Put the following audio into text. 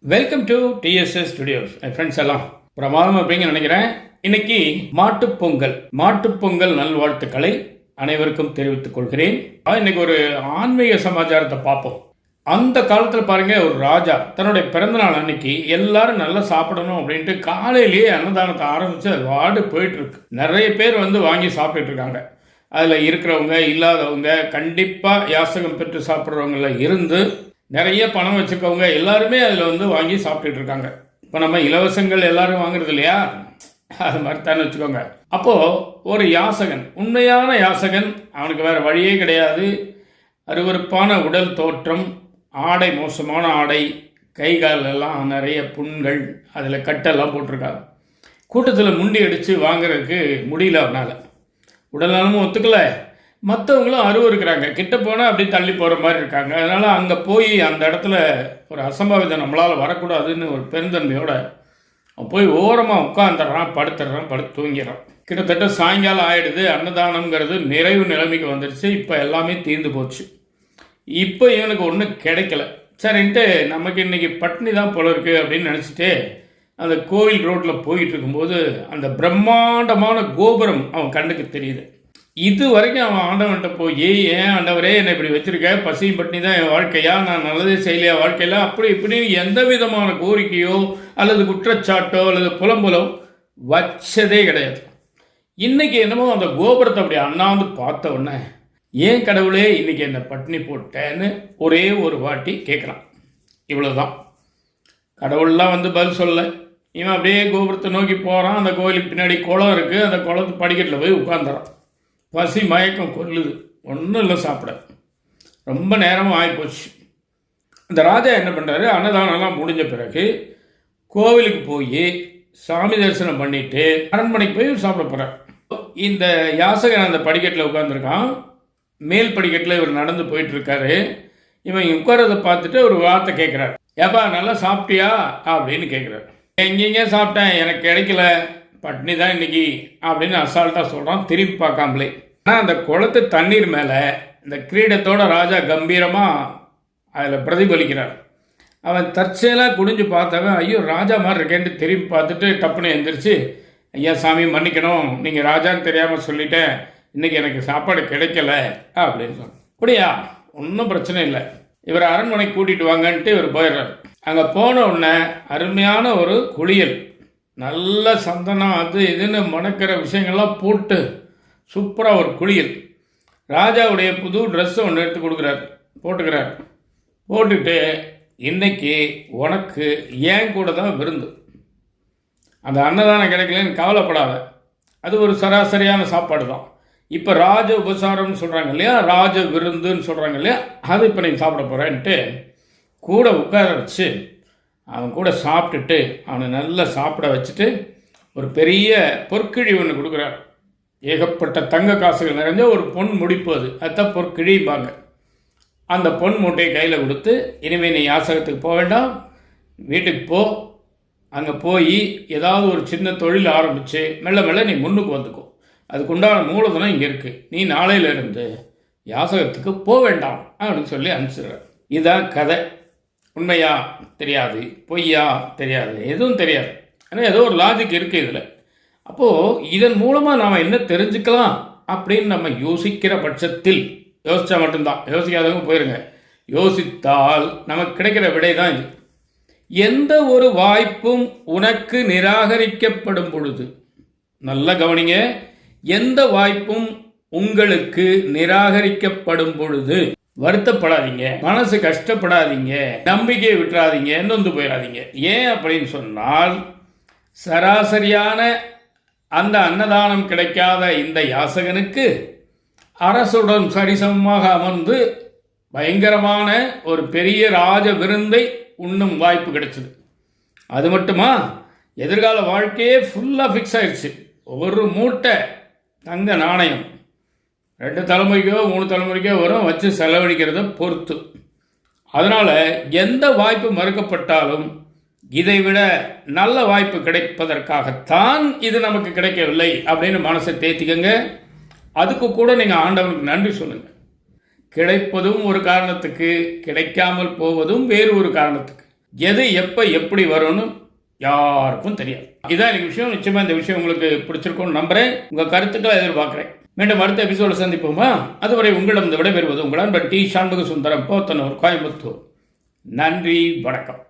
Welcome to TDS studios. Friends எல்லாம் பிரமாதம் அப்படிங்க நினைக்கிறேன். இன்னைக்கு மாட்டுப்பொங்கல் நல்வாழ்த்துக்களை அனைவருக்கும் தெரிவித்துக் கொள்கிறேன். இன்னைக்கு ஒரு ஆன்மீக சமாச்சாரத்தை பார்ப்போம். அந்த காலத்தில் பாருங்க, ஒரு ராஜா தன்னுடைய பிறந்தநாள் அன்னைக்கு எல்லாரும் நல்லா சாப்பிடணும் அப்படின்ட்டு காலையிலேயே அன்னதானத்தை ஆரம்பிச்சு அது வாடு போயிட்டு இருக்கு. நிறைய பேர் வாங்கி சாப்பிட்டுட்டு இருக்காங்க. அதில் இருக்கிறவங்க இல்லாதவங்க கண்டிப்பாக யாசகம் பெற்று சாப்பிட்றவங்கள இருந்து நிறைய பணம் வச்சுருக்கவங்க எல்லாருமே அதில் வாங்கி சாப்பிட்டுட்டு இருக்காங்க. இப்போ நம்ம இலவசங்கள் எல்லாரும் வாங்குறது இல்லையா, அது மாதிரி தானே வச்சுக்கோங்க. அப்போது ஒரு யாசகன், உண்மையான யாசகன், அவனுக்கு வேறு வழியே கிடையாது. அருவருப்பான உடல் தோற்றம், ஆடை மோசமான ஆடை, கை காலெல்லாம் நிறைய புண்கள், அதில் கட்டெல்லாம் போட்டிருக்காங்க. கூட்டத்தில் முண்டி அடித்து வாங்குறதுக்கு முடியல அவனால். உடல் நலமும் ஒத்துக்கலை, மற்றவங்களும் அருவருக்கிறாங்க. கிட்ட போனால் அப்படி தள்ளி போகிற மாதிரி இருக்காங்க. அதனால் அங்கே போய் அந்த இடத்துல ஒரு அசம்பாவிதம் நம்மளால் வரக்கூடாதுன்னு ஒரு பெருந்தன்மையோட போய் ஓரமாக உட்காந்துடுறான், படுத்து தூங்கிடுறான். கிட்டத்தட்ட சாயங்காலம் ஆகிடுது. அன்னதானங்கிறது நிறைவு நிலைமைக்கு வந்துடுச்சு. இப்போ எல்லாமே தீர்ந்து போச்சு. இப்போ இவனுக்கு ஒன்றும் கிடைக்கல. சரின்ட்டு நமக்கு இன்றைக்கி பட்னி தான் போல இருக்குது அப்படின்னு நினச்சிட்டு அந்த கோவில் ரோட்டில் போயிட்டு இருக்கும்போது அந்த பிரம்மாண்டமான கோபுரம் அவன் கண்ணுக்கு தெரியுது. இது வரைக்கும் அவன் ஆண்டவன்கிட்ட போய், ஏன் ஆண்டவரே என்னை இப்படி வச்சுருக்க, பசியும் பட்னி தான் என் வாழ்க்கையா, நான் நல்லதே செய்யலையா வாழ்க்கையில், அப்படி இப்படின்னு எந்த விதமான கோரிக்கையோ அல்லது குற்றச்சாட்டோ அல்லது புலம்பலோ வச்சதே கிடையாது. இன்றைக்கி என்னமோ அந்த கோபுரத்தை அப்படி அண்ணாந்து பார்த்த உடனே, ஏன் கடவுளே இன்றைக்கி என்னை பட்னி போட்டேன்னு ஒரே ஒரு வாட்டி கேட்குறான். இவ்வளோதான். கடவுள்லாம் பதில் சொல்ல. இவன் அப்படியே கோபுரத்தை நோக்கி போகிறான். அந்த கோயிலுக்கு பின்னாடி குளம் இருக்குது. அந்த குளத்து படிக்கட்டில் போய் உட்காந்துறான். பசி மயக்கம் கொல்லுது. ஒன்றும் இல்லை, சாப்பிட ரொம்ப நேரமும் ஆகிப்போச்சு. இந்த ராஜா என்ன பண்ணுறாரு, அன்னதானம்லாம் முடிஞ்ச பிறகு கோவிலுக்கு போய் சாமி தரிசனம் பண்ணிவிட்டு அரண்மனைக்கு போய் சாப்பிட போகிறார். இந்த யாசகன் அந்த படிக்கட்டில் உட்காந்துருக்கான். மேல் படிக்கட்டில் இவர் நடந்து போயிட்டுருக்காரு. இவன் உட்காரதை பார்த்துட்டு ஒரு வார்த்தை கேட்குறாரு. ஏப்பா நல்லா சாப்பிட்டியா அப்படின்னு கேட்குறாரு. எங்கெங்கே சாப்பிட்டேன், எனக்கு கிடைக்கல, பட்னி தான் இன்னைக்கு அப்படின்னு அசால்ட்டாக சொல்கிறான், திரும்பி பார்க்காமலே. ஆனால் அந்த குளத்து தண்ணீர் மேலே இந்த கிரீடத்தோட ராஜா கம்பீரமாக அதில் பிரதிபலிக்கிறார். அவன் தற்செயலாக குடிஞ்சு பார்த்தவன், ஐயோ ராஜா மாதிரி இருக்கேன்ட்டு திரும்பி பார்த்துட்டு டப்புன்னு எழுந்திரிச்சு, ஐயா சாமி மன்னிக்கணும், நீங்கள் ராஜான்னு தெரியாமல் சொல்லிட்டேன், இன்றைக்கி எனக்கு சாப்பாடு கிடைக்கல அப்படின்னு சொன்னான். அப்படியா, ஒன்றும் பிரச்சனை இல்லை, இவர் அரண்மனைக்கு கூட்டிகிட்டு வாங்கன்ட்டு இவர் போயிடுறார். அங்கே போன உடனே அருமையான ஒரு குளியல், நல்ல சந்தனம் அது இதுன்னு மணக்கிற விஷயங்கள்லாம் போட்டு சூப்பராக ஒரு குளியல். ராஜாவுடைய புது ட்ரெஸ்ஸை ஒன்று எடுத்து போட்டுக்கிறார். போட்டுட்டு, இன்னைக்கு உனக்கு ஏன் கூட தான் விருந்து, அந்த அன்னதானம் கிடைக்கலன்னு கவலைப்படாத, அது ஒரு சராசரியான சாப்பாடு தான். இப்போ ராஜ உபசாரம்னு சொல்கிறாங்க இல்லையா, ராஜ விருந்துன்னு சொல்கிறாங்க இல்லையா, அது இப்போ நீங்கள் சாப்பிட போகிறேன்ட்டு கூட உட்கார வச்சு அவன் கூட சாப்பிட்டுட்டு அவனை நல்லா சாப்பிட வச்சுட்டு ஒரு பெரிய பொற்கிழி ஒன்று கொடுக்குறார். ஏகப்பட்ட தங்க காசுகள் நிறைஞ்ச ஒரு பொன் முடிப்பு, அதுதான் பொற்கிழிப்பாங்க. அந்த பொன் மூட்டையை கையில் கொடுத்து, இனிமேல் நீ யாசகத்துக்கு போக வேண்டாம், வீட்டுக்கு போ, அங்கே போய் ஏதாவது ஒரு சின்ன தொழில் ஆரம்பித்து மெல்ல மெல்ல நீ முன்னுக்கு வந்துக்கோ, அதுக்குண்டான மூலதனம் இங்கே இருக்குது, நீ நாளையிலிருந்து யாசகத்துக்கு போக வேண்டாம் அப்படின்னு சொல்லி அனுப்பிச்சிடுறார். இதுதான் கதை. உண்மையா தெரியாது, பொய்யா தெரியாது, எதுவும் தெரியாது. ஆனால் ஏதோ ஒரு லாஜிக் இருக்குது இதில். அப்போது இதன் மூலமாக நாம் என்ன தெரிஞ்சுக்கலாம் அப்படின்னு நம்ம யோசிக்கிற பட்சத்தில், யோசித்தா மட்டும்தான், யோசிக்காதவங்க போயிருங்க, யோசித்தால் நமக்கு கிடைக்கிற விடை தான் இது. எந்த ஒரு வாய்ப்பும் உனக்கு நிராகரிக்கப்படும் பொழுது, நல்ல கவனிங்க, எந்த வாய்ப்பும் உங்களுக்கு நிராகரிக்கப்படும் பொழுது வருத்தப்படாதீங்க, மனசு கஷ்டப்படாதீங்க, நம்பிக்கையை விட்டுறாதீங்க, நொந்து போயிடாதீங்க. ஏன் அப்படின்னு சொன்னால், சராசரியான அந்த அன்னதானம் கிடைக்காத இந்த யாசகனுக்கு அரசுடன் சரிசமமாக அமர்ந்து பயங்கரமான ஒரு பெரிய ராஜ விருந்தை உண்ணும் வாய்ப்பு கிடைச்சது. அது மட்டுமா, எதிர்கால வாழ்க்கையே ஃபுல்லாக ஃபிக்ஸ் ஆயிடுச்சு. ஒரு மூட்டை தங்க நாணயம் 2 தலைமுறைக்கோ 3 தலைமுறைக்கோ வரும், வச்சு செலவழிக்கிறத பொறுத்து. அதனால் எந்த வாய்ப்பு மறுக்கப்பட்டாலும் இதைவிட நல்ல வாய்ப்பு கிடைப்பதற்காகத்தான் இது நமக்கு கிடைக்கவில்லை அப்படின்னு மனசை தேத்திக்கங்க. அதுக்கு கூட நீங்கள் ஆண்டவனுக்கு நன்றி சொல்லுங்கள். கிடைப்பதும் ஒரு காரணத்துக்கு, கிடைக்காமல் போவதும் வேறு ஒரு காரணத்துக்கு. எது எப்போ எப்படி வரும்னு யாருக்கும் தெரியாது. இதான் எனக்கு விஷயம். நிச்சயமாக இந்த விஷயம் உங்களுக்கு பிடிச்சிருக்கும்னு நம்புகிறேன். உங்கள் கருத்துக்களை எதிர்பார்க்குறேன். மீண்டும் அடுத்த எபிசோட சந்திப்போமா? அதுவரை உங்களிடம் விடைபெறுவது உங்கள் நண்பர் டி. சண்முக சுந்தரம், போத்தனூர், கோயம்புத்தூர். நன்றி, வணக்கம்.